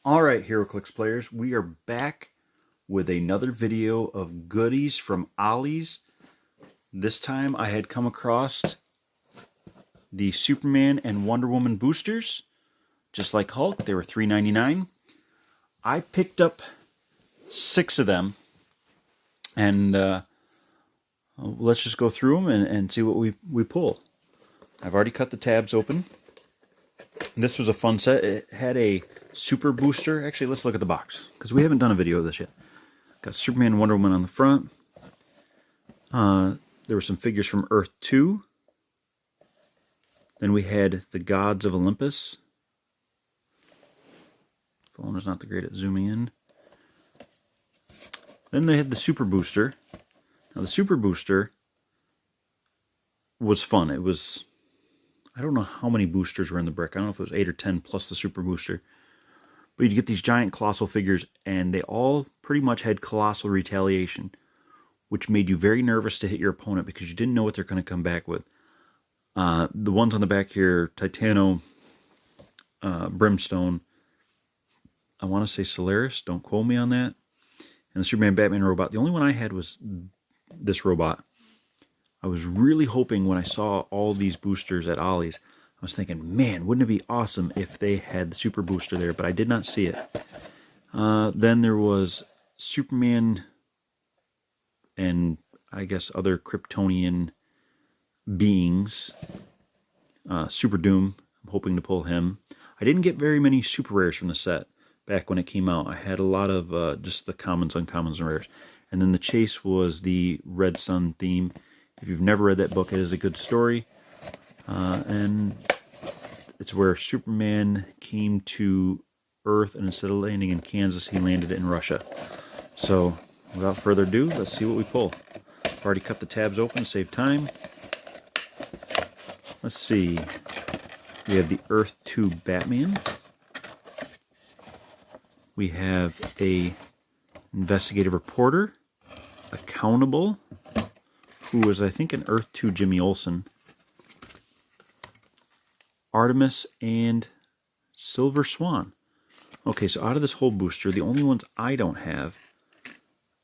Alright, Heroclix players, we are back with another video of goodies from Ollie's. This time I had come across the Superman and Wonder Woman boosters. Just like Hulk, they were $3.99. I picked up 6 of them, and let's just go through them and see what we pull. I've already cut the tabs open. This was a fun set. It had a super booster. Actually, let's look at the box, because we haven't done a video of this yet. Got Superman and Wonder Woman on the front. There were some figures from Earth 2. Then we had the Gods of Olympus. Phone is not the great at zooming in. Then they had the Super Booster. Now the Super Booster was fun. It was, I don't know how many boosters were in the brick. I don't know if it was 8 or 10 plus the Super Booster. But you'd get these giant colossal figures, and they all pretty much had colossal retaliation, which made you very nervous to hit your opponent because you didn't know what they're going to come back with. The ones on the back here, Titano, Brimstone, I want to say Solaris, don't quote me on that, and the Superman Batman robot. The only one I had was this robot. I was really hoping when I saw all these boosters at Ollie's, I was thinking, man, wouldn't it be awesome if they had the Super Booster there, but I did not see it. Then there was Superman and I guess other Kryptonian beings. Super Doom, I'm hoping to pull him. I didn't get very many super rares from the set back when it came out. I had a lot of just the commons, uncommons, and rares. And then the chase was the Red Sun theme. If you've never read that book, it is a good story. And it's where Superman came to Earth, and instead of landing in Kansas, he landed in Russia. So, without further ado, let's see what we pull. I've already cut the tabs open to save time. Let's see. We have the Earth 2 Batman. We have a investigative reporter, Accountable, who was, I think, an Earth 2 Jimmy Olsen. Artemis and Silver Swan. Okay, so out of this whole booster, the only ones I don't have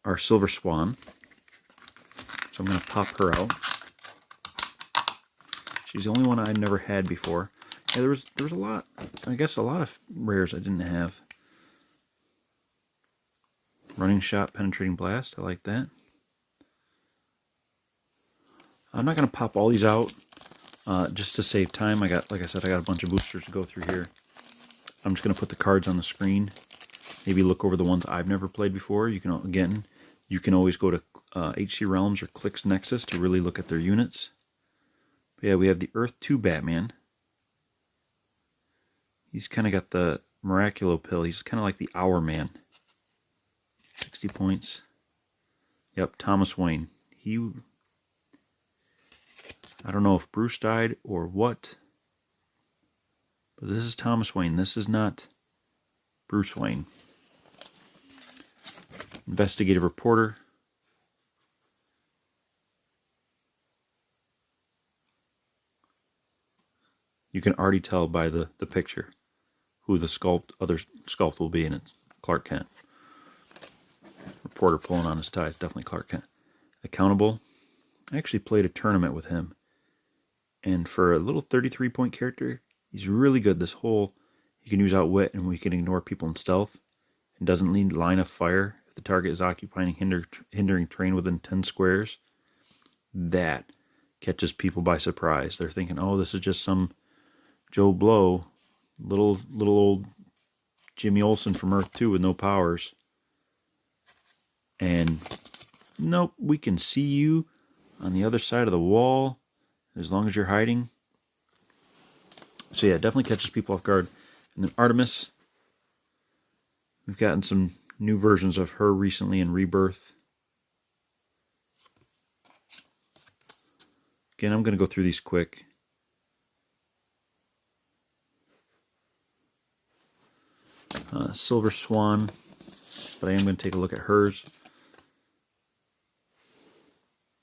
are Silver Swan. So I'm going to pop her out. She's the only one I've never had before. Yeah, there was a lot, I guess a lot of rares I didn't have. Running Shot, Penetrating Blast, I like that. I'm not going to pop all these out just to save time. Like I said, I got a bunch of boosters to go through here. I'm just going to put the cards on the screen. Maybe look over the ones I've never played before. You can always go to HC Realms or Clix Nexus to really look at their units. But yeah, we have the Earth 2 Batman. He's kind of got the Miraculo pill. He's kind of like the Hour Man. 60 points. Yep, Thomas Wayne. I don't know if Bruce died or what, but this is Thomas Wayne. This is not Bruce Wayne. Investigative reporter. You can already tell by the picture who the other sculpt will be, and it's Clark Kent. Reporter pulling on his tie. It's definitely Clark Kent. Accountable. I actually played a tournament with him. And for a little 33-point character, he's really good. He can use Outwit, and we can ignore people in stealth. And doesn't need line of fire if the target is occupying hindering terrain within 10 squares. That catches people by surprise. They're thinking, oh, this is just some Joe Blow, little old Jimmy Olsen from Earth 2 with no powers. And nope, we can see you on the other side of the wall as long as you're hiding. So yeah, definitely catches people off guard. And then Artemis, we've gotten some new versions of her recently in Rebirth. Again, I'm going to go through these quick. Silver Swan, but I am going to take a look at hers.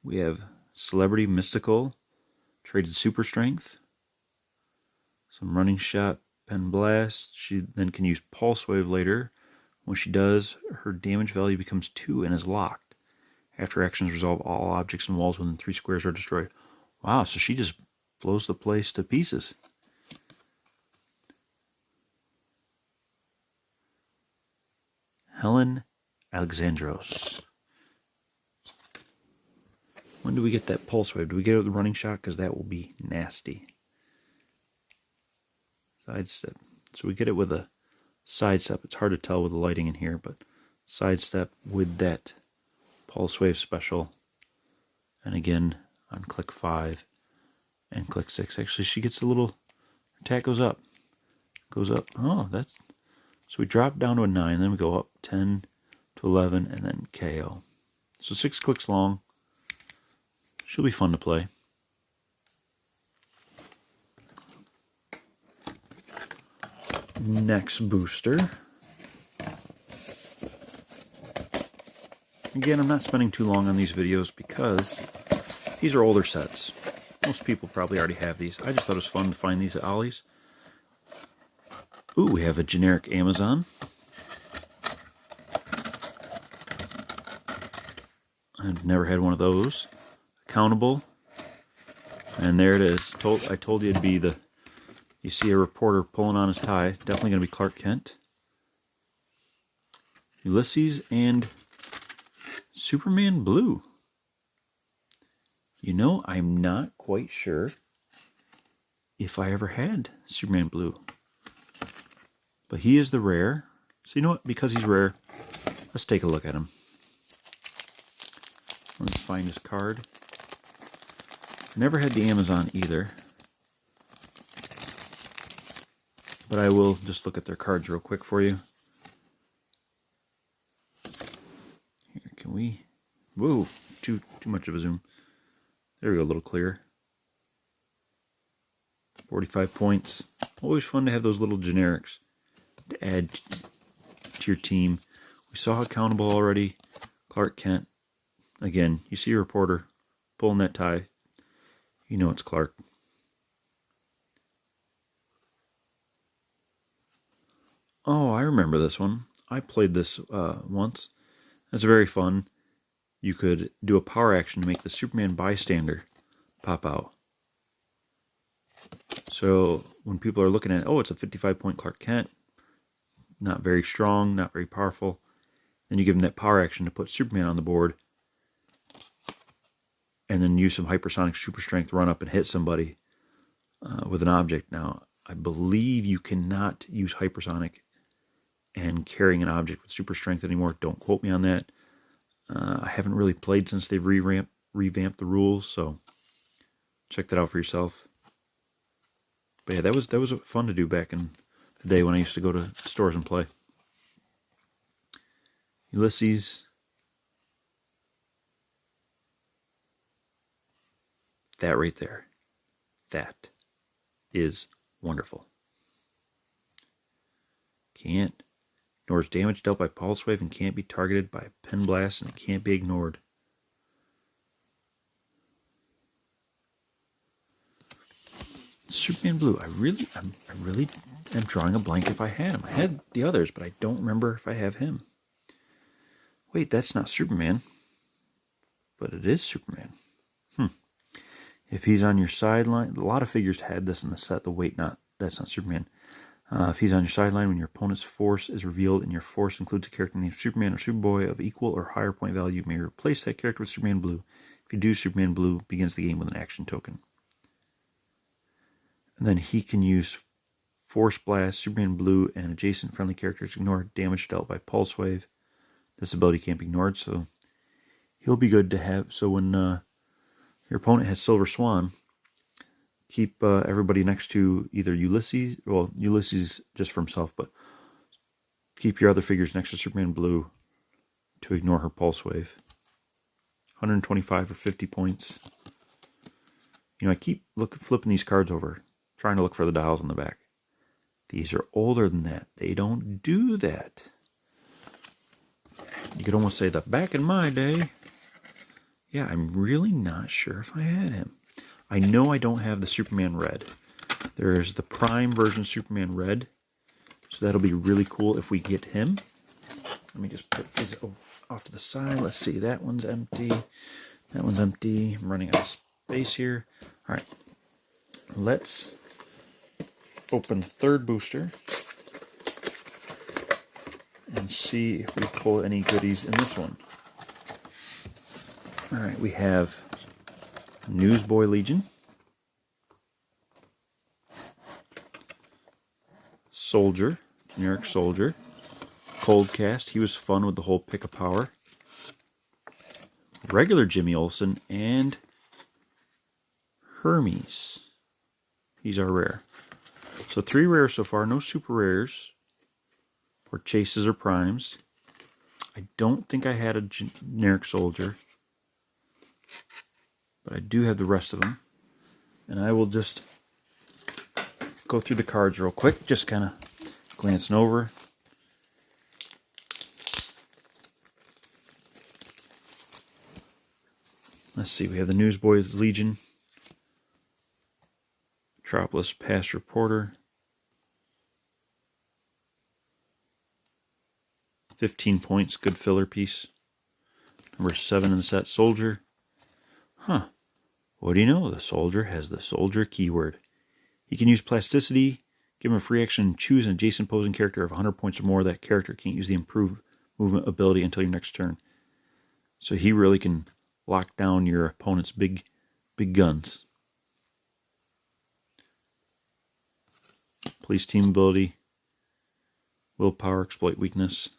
We have Celebrity Mystical, Traded Super Strength, some Running Shot, Pen Blast. She then can use Pulse Wave later. When she does, her damage value becomes 2 and is locked. After actions resolve, all objects and walls within 3 squares are destroyed. Wow, so she just blows the place to pieces. Helen Alexandros. When do we get that Pulse Wave? Do we get it with the running shot? Because that will be nasty. Sidestep. So we get it with a sidestep. It's hard to tell with the lighting in here, but sidestep with that Pulse Wave special. And again, on click 5 and click 6. Actually, she gets a little... attack goes up. Goes up. Oh, that's... So we drop down to a 9, then we go up 10 to 11, and then KO. So 6 clicks long. She'll be fun to play. Next booster. Again, I'm not spending too long on these videos because these are older sets. Most people probably already have these. I just thought it was fun to find these at Ollie's. Ooh, we have a generic Amazon. I've never had one of those. Accountable. And there it is. I told you it'd be the... You see a reporter pulling on his tie. Definitely going to be Clark Kent. Ulysses and Superman Blue. You know, I'm not quite sure if I ever had Superman Blue. But he is the rare. So you know what? Because he's rare, let's take a look at him. Let's find his card. Never had the Amazon either. But I will just look at their cards real quick for you. Here, can we... Whoa, too much of a zoom. There we go, a little clearer. 45 points. Always fun to have those little generics to add to your team. We saw Accountable already. Clark Kent. Again, you see a reporter pulling that tie. You know it's Clark. Oh, I remember this one. I played this once. It's very fun. You could do a power action to make the Superman bystander pop out. So when people are looking at, oh, it's a 55-point Clark Kent, not very strong, not very powerful, then you give them that power action to put Superman on the board, and then use some hypersonic super strength, run up and hit somebody with an object. Now, I believe you cannot use hypersonic and carrying an object with super strength anymore. Don't quote me on that. I haven't really played since they've revamped the rules, so check that out for yourself. But yeah, that was fun to do back in the day when I used to go to stores and play. Ulysses. That right there. That is wonderful. Can't. Ignores damage dealt by Pulse Wave and can't be targeted by Pen Blast, and it can't be ignored. Superman Blue. I really am drawing a blank if I had him. I had the others, but I don't remember if I have him. Wait, that's not Superman. But it is Superman. If he's on your sideline, a lot of figures had this in the set. That's not Superman. If he's on your sideline when your opponent's force is revealed and your force includes a character named Superman or Superboy of equal or higher point value, you may replace that character with Superman Blue. If you do, Superman Blue begins the game with an action token. And then he can use Force Blast, Superman Blue, and adjacent friendly characters ignore damage dealt by Pulse Wave. This ability can't be ignored, so he'll be good to have. So when your opponent has Silver Swan, keep everybody next to either Ulysses, well, Ulysses just for himself, but keep your other figures next to Superman Blue to ignore her Pulse Wave. 125 or 50 points. You know, I keep flipping these cards over, trying to look for the dials on the back. These are older than that. They don't do that. You could almost say that back in my day. Yeah, I'm really not sure if I had him. I know I don't have the Superman Red. There's the Prime version Superman Red. So that'll be really cool if we get him. Let me just put this off to the side. Let's see. That one's empty. That one's empty. I'm running out of space here. All right. Let's open the third booster and see if we pull any goodies in this one. All right. We have Newsboy Legion. Soldier. Generic Soldier. Coldcast. He was fun with the whole pick a power. Regular Jimmy Olsen and Hermes. He's our rare. So 3 rares so far. No super rares or chases or primes. I don't think I had a generic Soldier, but I do have the rest of them. And I will just go through the cards real quick, just kind of glancing over. Let's see, we have the Newsboys Legion, Metropolis Past Reporter, 15 points, good filler piece. Number 7 in the set, Soldier. Huh, what do you know? The Soldier has the Soldier keyword. He can use plasticity, give him a free action, choose an adjacent opposing character of 100 points or more. That character can't use the improved movement ability until your next turn. So he really can lock down your opponent's big guns. Police team ability, willpower, exploit weakness.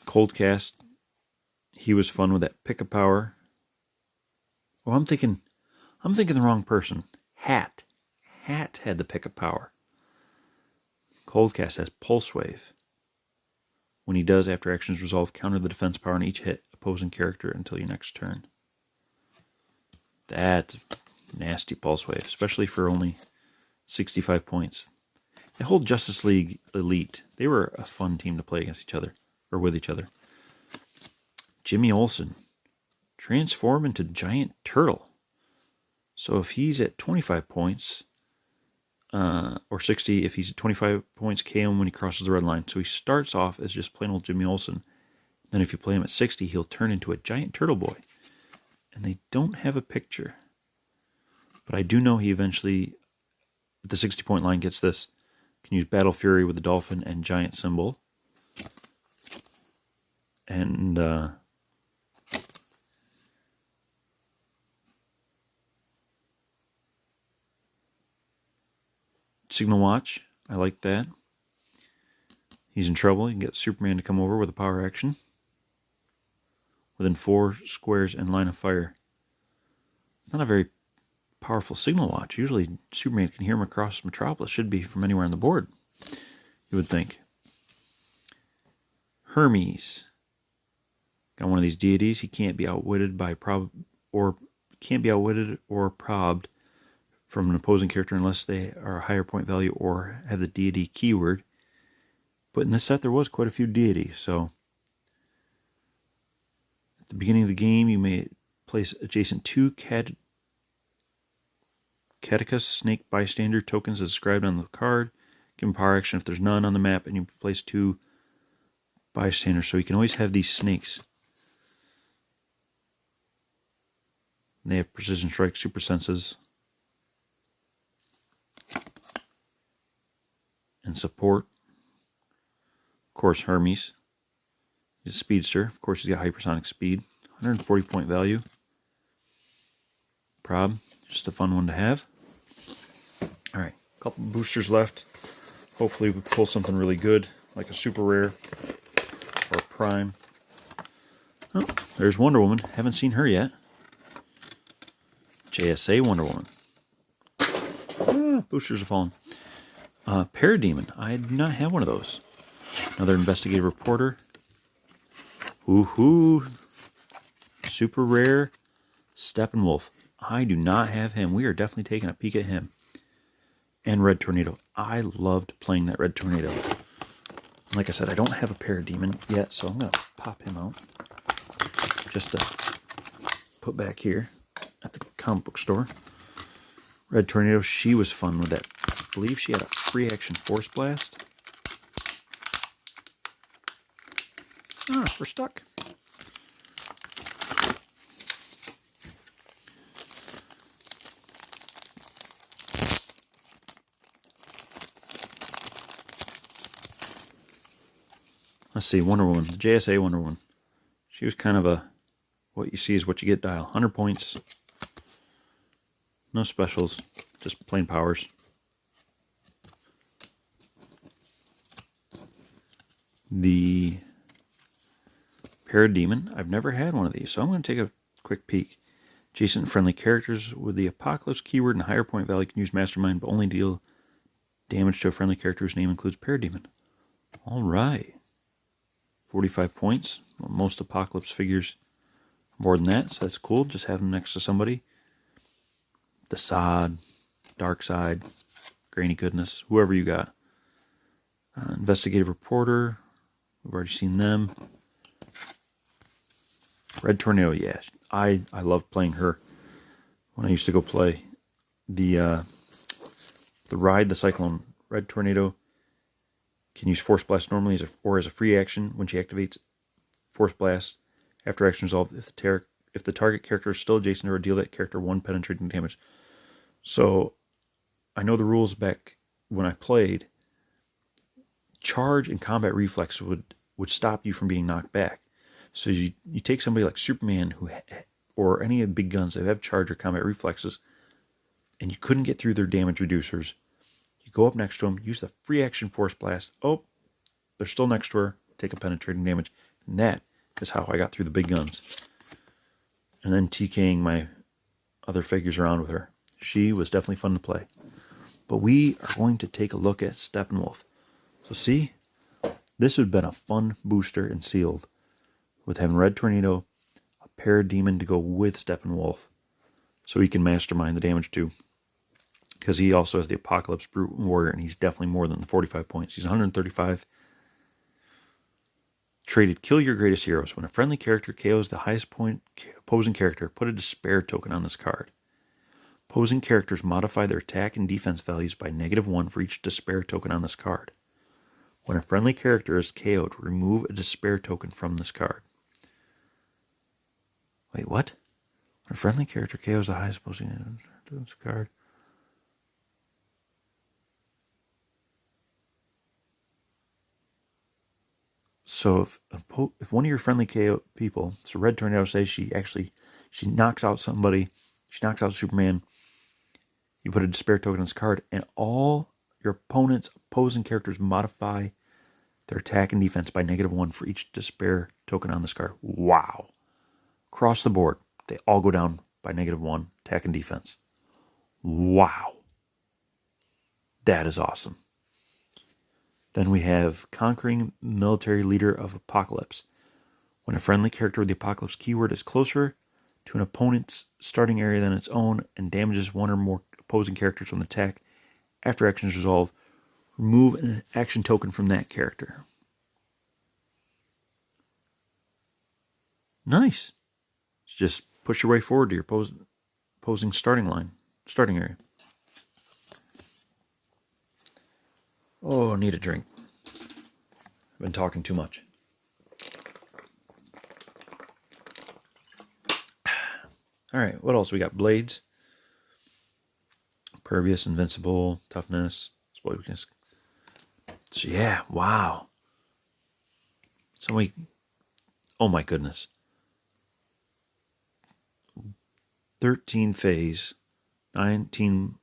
Coldcast, he was fun with that pick a power. Oh, I'm thinking the wrong person. Hat had the pick a power. Coldcast has Pulse Wave. When he does, after actions resolve, counter the defense power on each hit opposing character until your next turn. That's nasty Pulse Wave, especially for only 65 points. The whole Justice League Elite, they were a fun team to play against each other, or with each other. Jimmy Olsen, transform into Giant Turtle. So if he's at 25 points, or 60, if he's at 25 points, KO him when he crosses the red line. So he starts off as just plain old Jimmy Olsen. Then if you play him at 60, he'll turn into a Giant Turtle Boy. And they don't have a picture. But I do know he eventually, at the 60-point line, gets this. Can use Battle Fury with the Dolphin and Giant symbol. And Signal Watch, I like that. He's in trouble. You can get Superman to come over with a power action. Within 4 squares and line of fire. It's not a very powerful Signal Watch. Usually Superman can hear him across Metropolis. Should be from anywhere on the board, you would think. Hermes. Got one of these deities. He can't be outwitted or probed from an opposing character unless they are a higher point value or have the deity keyword. But in this set there was quite a few deities, so at the beginning of the game you may place adjacent 2 Catechus Snake Bystander tokens as described on the card. Give him power action if there's none on the map, and you place 2 bystanders, so you can always have these snakes. And they have precision strike, super senses, and support. Of course, Hermes. He's a speedster. Of course, he's got hypersonic speed. 140 point value. Prob. Just a fun one to have. Alright, a couple boosters left. Hopefully we pull something really good, like a super rare or prime. Oh, there's Wonder Woman. Haven't seen her yet. JSA Wonder Woman. Boosters are falling. Parademon. I do not have one of those. Another investigative reporter. Woohoo! Super rare. Steppenwolf. I do not have him. We are definitely taking a peek at him. And Red Tornado. I loved playing that Red Tornado. Like I said, I don't have a Parademon yet, so I'm going to pop him out. Just to put back here at the comic book store. Red Tornado, she was fun with that. I believe she had a free action Force Blast. Ah, we're stuck. Let's see, Wonder Woman, the JSA Wonder Woman. She was kind of a, what you see is what you get dial. 100 points. No specials, just plain powers. The Parademon, I've never had one of these, so I'm going to take a quick peek. Adjacent friendly characters with the Apocalypse keyword and higher point value can use Mastermind, but only deal damage to a friendly character whose name includes Parademon. Alright. 45 points. Well, most Apocalypse figures more than that, so that's cool. Just have them next to somebody. The Sod, Dark Side, Granny Goodness, whoever you got. Investigative Reporter, we've already seen them. Red Tornado, yeah, I love playing her. When I used to go play the Ride, the Cyclone, Red Tornado can use Force Blast normally or as a free action when she activates Force Blast after action resolved if the target character is still adjacent to her, deal that character 1 penetrating damage. So I know the rules back when I played. Charge and combat reflex would stop you from being knocked back. So you take somebody like Superman or any of the big guns that have charge or combat reflexes, and you couldn't get through their damage reducers. You go up next to them, use the free action Force Blast. Oh, they're still next to her. Take a penetrating damage. And that is how I got through the big guns. And then TKing my other figures around with her. She was definitely fun to play. But we are going to take a look at Steppenwolf. So see, this would have been a fun booster and sealed with having Red Tornado, a Parademon to go with Steppenwolf, so he can mastermind the damage too. Because he also has the Apocalypse Brute Warrior, and he's definitely more than the 45 points. He's 135. Traded Kill Your Greatest Heroes. When a friendly character KOs the highest point opposing character, put a despair token on this card. Opposing characters modify their attack and defense values by -1 for each despair token on this card. When a friendly character is KO'd, remove a despair token from this card. Wait, what? When a friendly character KOs the highest opposing to this card. So if one of your friendly KO people, so Red Tornado says she knocks out somebody, she knocks out Superman, you put a despair token on this card, and all your opponent's opposing characters modify their attack and defense by -1 for each despair token on this card. Wow. Across the board, they all go down by -1, attack and defense. Wow. That is awesome. Then we have Conquering Military Leader of Apocalypse. When a friendly character with the Apocalypse keyword is closer to an opponent's starting area than its own and damages one or more opposing characters on the attack, after action is resolved, remove an action token from that character. Nice. Just push your way forward to your opposing starting area. Oh, need a drink. I've been talking too much. Alright, what else? We got Blades. Pervious, Invincible, Toughness, Exploit Weakness. So yeah, wow. Oh my goodness. 13 phase, 19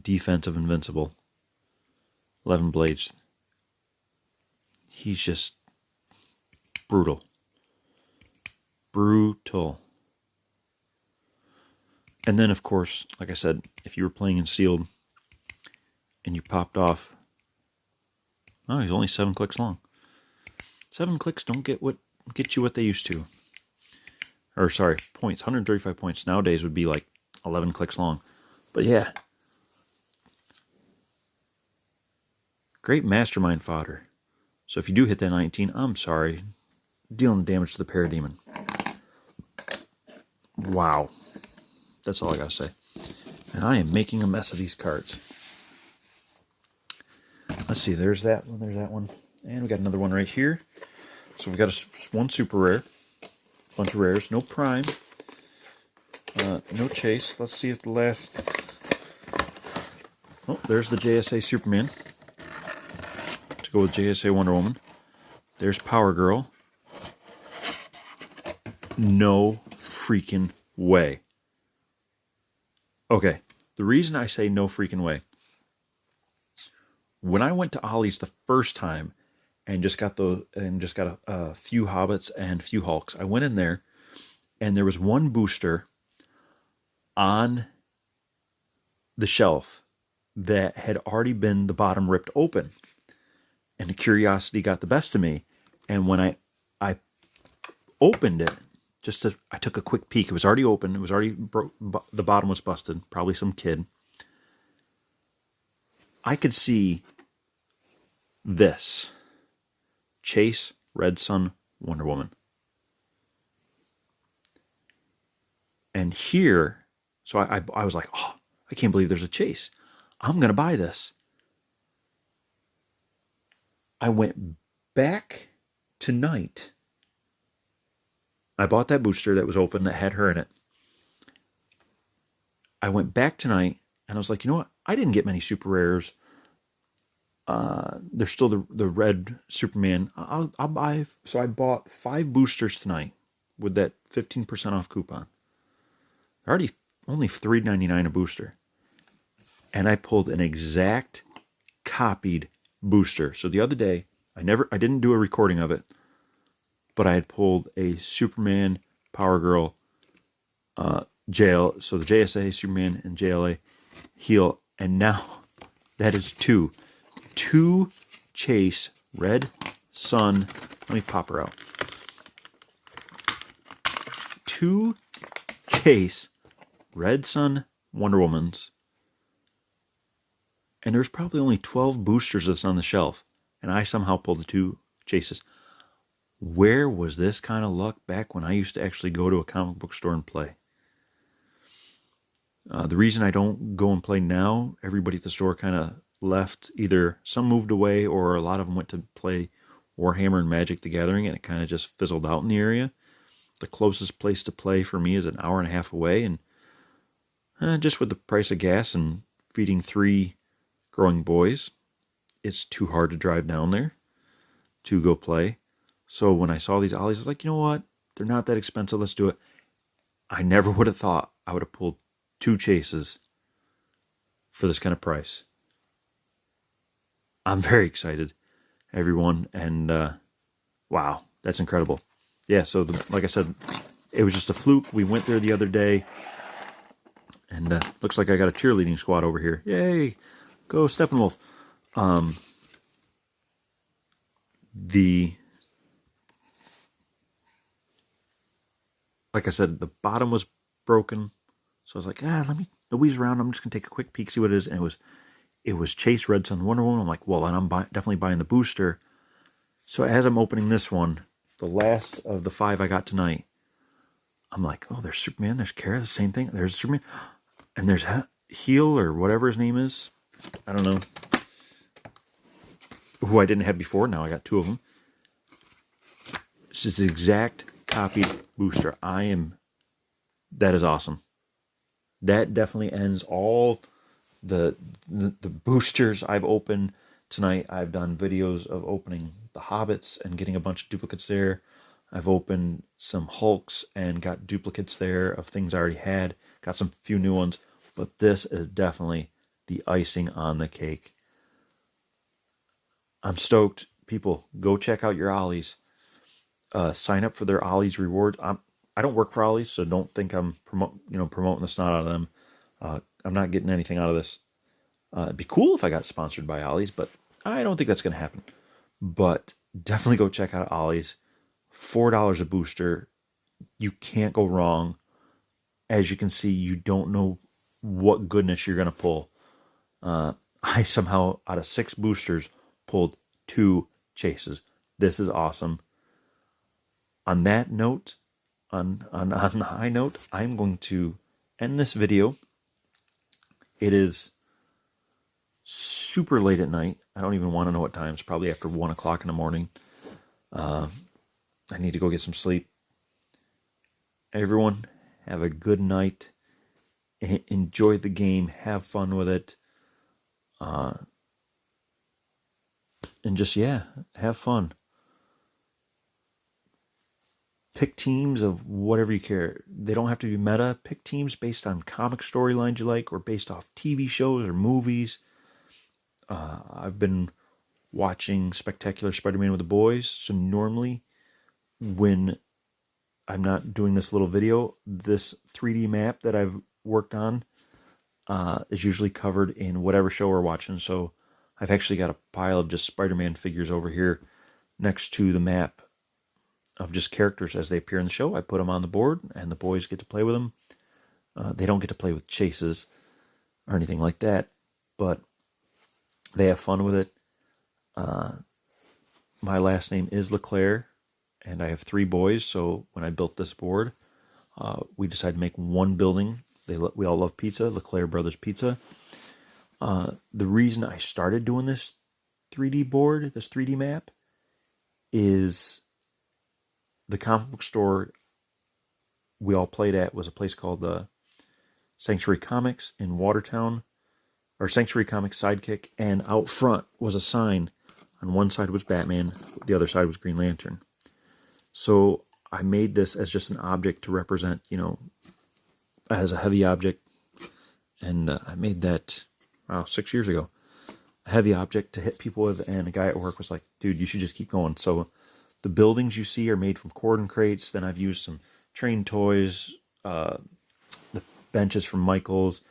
defensive Invincible, 11 blades. He's just brutal. Brutal. And then, of course, like I said, if you were playing in sealed and you popped off, oh, he's only 7 clicks long. 7 clicks don't get you what they used to. Or sorry, points. 135 points nowadays would be like 11 clicks long. But yeah, great mastermind fodder. So if you do hit that 19, I'm sorry, dealing damage to the Parademon. Wow. That's all I gotta say. And I am making a mess of these cards. Let's see, there's that one, there's that one. And we got another one right here. So we got one super rare, bunch of rares, no prime, no chase. Let's see if the last... Oh, there's the JSA Superman. To go with JSA Wonder Woman. There's Power Girl. No freaking way. Okay, the reason I say no freaking way, when I went to Ollie's the first time and just got a few Hobbits and a few Hulks, I went in there and there was one booster on the shelf that had already been the bottom ripped open, and the curiosity got the best of me. And when I opened it, I took a quick peek. It was already open. It was already the bottom was busted. Probably some kid. I could see this Chase Red Sun Wonder Woman, and here, so I was like, oh, I can't believe there's a Chase. I'm gonna buy this. I went back tonight. I bought that booster that was open that had her in it. I went back tonight and I was like, you know what? I didn't get many super rares. There's still the red Superman. I'll buy. So I bought 5 boosters tonight with that 15% off coupon. Already only $3.99 a booster. And I pulled an exact copied booster. So the other day, I didn't do a recording of it, but I had pulled a Superman, Power Girl, so the JSA, Superman, and JLA heel, and now that is 2 Chase Red Sun. Let me pop her out. 2 Chase Red Sun Wonder Womans. And there's probably only 12 boosters of this on the shelf. And I somehow pulled the 2 Chases. Where was this kind of luck back when I used to actually go to a comic book store and play? The reason I don't go and play now, everybody at the store kind of left. Either some moved away or a lot of them went to play Warhammer and Magic the Gathering, and it kind of just fizzled out in the area. The closest place to play for me is an hour and a half away, and just with the price of gas and feeding 3 growing boys, it's too hard to drive down there to go play. So when I saw these Ollies, I was like, you know what? They're not that expensive. Let's do it. I never would have thought I would have pulled 2 Chases for this kind of price. I'm very excited, everyone. And wow, that's incredible. Yeah, so like I said, it was just a fluke. We went there the other day. And looks like I got a cheerleading squad over here. Yay! Go Steppenwolf. Like I said, the bottom was broken. So I was like, let me nobody around. I'm just going to take a quick peek, see what it is. And it was Chase Red Sun Wonder Woman. I'm like, well, and I'm definitely buying the booster. So as I'm opening this one, the last of the 5 I got tonight, I'm like, oh, there's Superman, there's Kara, the same thing. There's Superman. And there's Heel or whatever his name is. I don't know. Who I didn't have before. Now I got 2 of them. This is the exact copied booster. That is awesome. That definitely ends all the boosters I've opened tonight. I've done videos of opening the Hobbits and getting a bunch of duplicates there. I've opened some Hulks and got duplicates there of things I already had. Got some few new ones. But this is definitely the icing on the cake. I'm stoked. People, go check out your Ollies. Sign up for their Ollies rewards. I don't work for Ollies, so don't think I'm promoting the snot out of them. I'm not getting anything out of this. It'd be cool if I got sponsored by Ollies, but I don't think that's going to happen. But definitely go check out Ollies. $4 a booster. You can't go wrong. As you can see, you don't know what goodness you're going to pull. I somehow, out of 6 boosters, pulled 2 Chases. This is awesome. On that note, on the high note, I'm going to end this video. It is super late at night. I don't even want to know what time. It's probably after 1 o'clock in the morning. I need to go get some sleep. Everyone, have a good night. Enjoy the game. Have fun with it. And just, yeah, have fun. Pick teams of whatever you care. They don't have to be meta. Pick teams based on comic storylines you like or based off TV shows or movies. I've been watching Spectacular Spider-Man with the boys. So normally when I'm not doing this little video, this 3D map that I've worked on is usually covered in whatever show we're watching. So I've actually got a pile of just Spider-Man figures over here next to the map of just characters as they appear in the show. I put them on the board, and the boys get to play with them. They don't get to play with chases or anything like that, but they have fun with it. My last name is LeClaire, and I have 3 boys, so when I built this board, we decided to make one building. We all love pizza, LeClaire Brothers Pizza. The reason I started doing this 3D board, this 3D map, is the comic book store we all played at was a place called Sanctuary Comics in Watertown, or Sanctuary Comics Sidekick, and out front was a sign. On one side was Batman, the other side was Green Lantern. So I made this as just an object to represent, as a heavy object, and I made that 6 years ago. A heavy object to hit people with, and a guy at work was like, dude, you should just keep going. So the buildings you see are made from cordon crates. Then I've used some train toys, the benches from Michael's.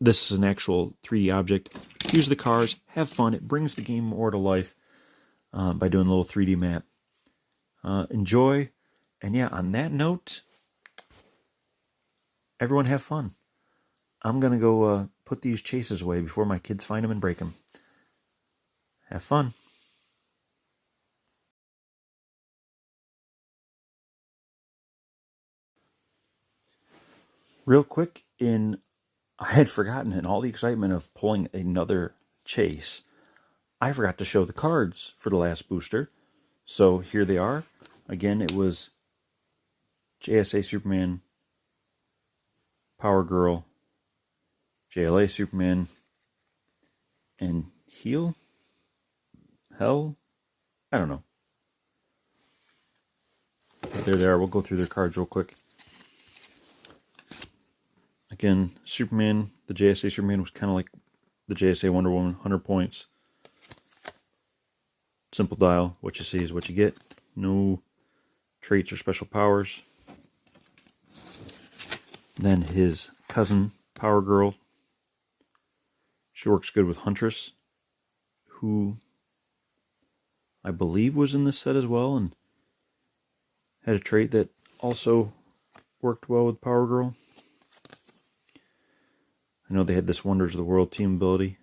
This is an actual 3D object. Use the cars, have fun. It brings the game more to life by doing a little 3D map. Enjoy. And yeah, on that note, everyone have fun. I'm going to go put these chases away before my kids find them and break them. Have fun. Real quick, I had forgotten in all the excitement of pulling another chase, I forgot to show the cards for the last booster. So here they are. Again, it was JSA Superman, Power Girl, JLA Superman, and Hell? I don't know. But there they are. We'll go through their cards real quick. Again, Superman, the JSA Superman was kind of like the JSA Wonder Woman, 100 points. Simple dial, what you see is what you get. No traits or special powers. Then his cousin, Power Girl. She works good with Huntress, who I believe was in this set as well, and had a trait that also worked well with Power Girl. I know they had this Wonders of the World team ability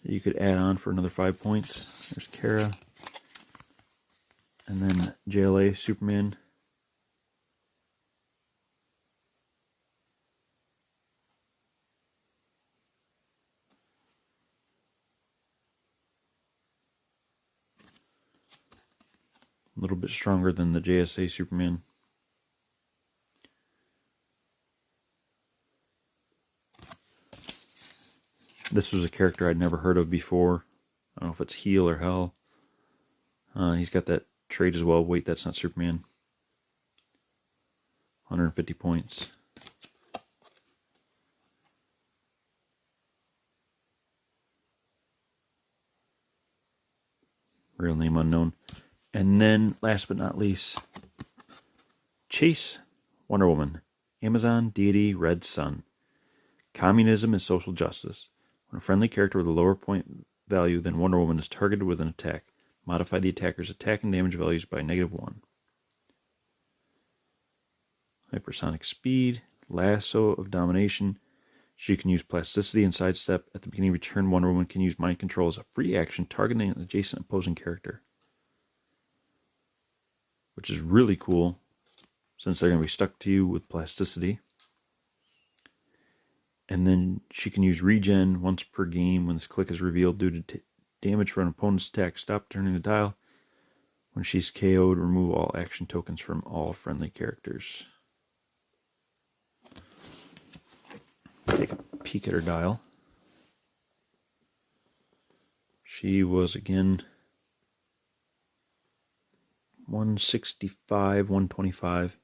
that you could add on for another 5 points. There's Kara. And then JLA Superman. A little bit stronger than the JSA Superman. This was a character I'd never heard of before. I don't know if it's Heel or Hell. He's got that trait as well. Wait, that's not Superman. 150 points. Real name unknown. And then, last but not least, Chase, Wonder Woman. Amazon, Deity, Red Sun. Communism is social justice. When a friendly character with a lower point value than Wonder Woman is targeted with an attack, modify the attacker's attack and damage values by -1. Hypersonic speed, lasso of domination. She can use plasticity and sidestep. At the beginning of your turn, Wonder Woman can use mind control as a free action, targeting an adjacent opposing character. Which is really cool, since they're going to be stuck to you with plasticity. And then she can use regen once per game when this click is revealed due to damage from an opponent's attack. Stop turning the dial. When she's KO'd, remove all action tokens from all friendly characters. Take a peek at her dial. She was, again, 165, 125.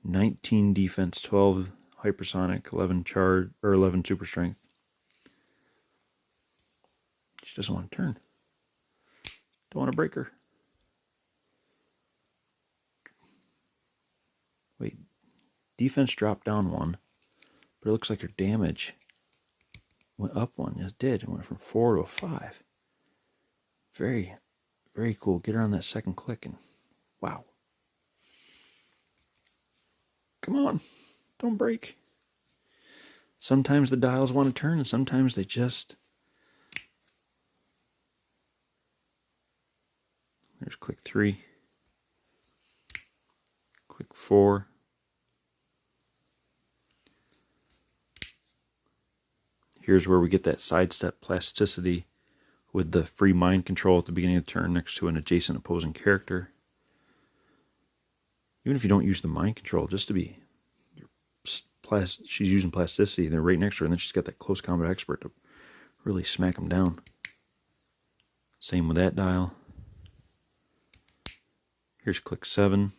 19 defense, 12 hypersonic, 11 charge, or 11 super strength. She doesn't want to turn. Don't want to break her. Wait, defense dropped down 1, but it looks like her damage went up 1. It did. It went from 4 to a 5. Very, very cool. Get her on that second click and wow. Come on, don't break. Sometimes the dials want to turn and sometimes they just... There's click 3. Click 4. Here's where we get that sidestep plasticity with the free mind control at the beginning of the turn next to an adjacent opposing character. Even if you don't use the mind control, just to be... she's using plasticity, they're right next to her, and then she's got that close combat expert to really smack them down. Same with that dial. Here's click 7.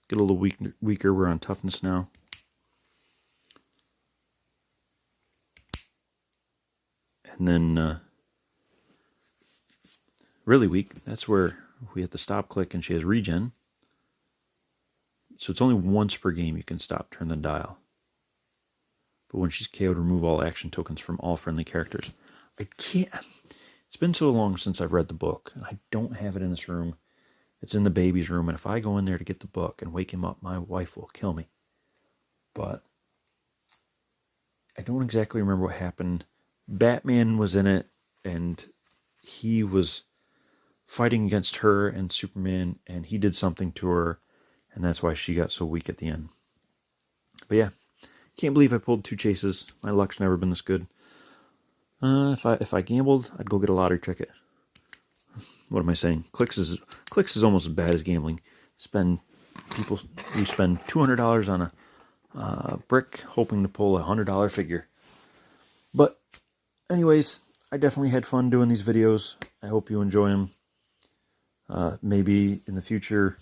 Get a little weaker. We're on toughness now. And then really weak. That's where we hit the stop click and she has regen. So it's only once per game you can stop, turn the dial. But when she's KO'd, remove all action tokens from all friendly characters. I can't... It's been so long since I've read the book, and I don't have it in this room. It's in the baby's room, and if I go in there to get the book and wake him up, my wife will kill me. But I don't exactly remember what happened. Batman was in it, and he was fighting against her and Superman, and he did something to her, and that's why she got so weak at the end. But yeah, can't believe I pulled 2 chases. My luck's never been this good. If I gambled, I'd go get a lottery ticket. What am I saying? Clicks is almost as bad as gambling. You spend $200 on a brick, hoping to pull a $100 figure. But anyways, I definitely had fun doing these videos. I hope you enjoy them. Maybe in the future,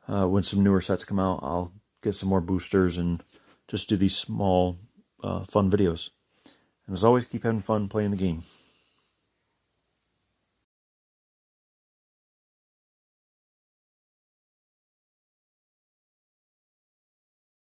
when some newer sets come out, I'll get some more boosters and just do these small, fun videos. And as always, keep having fun playing the game.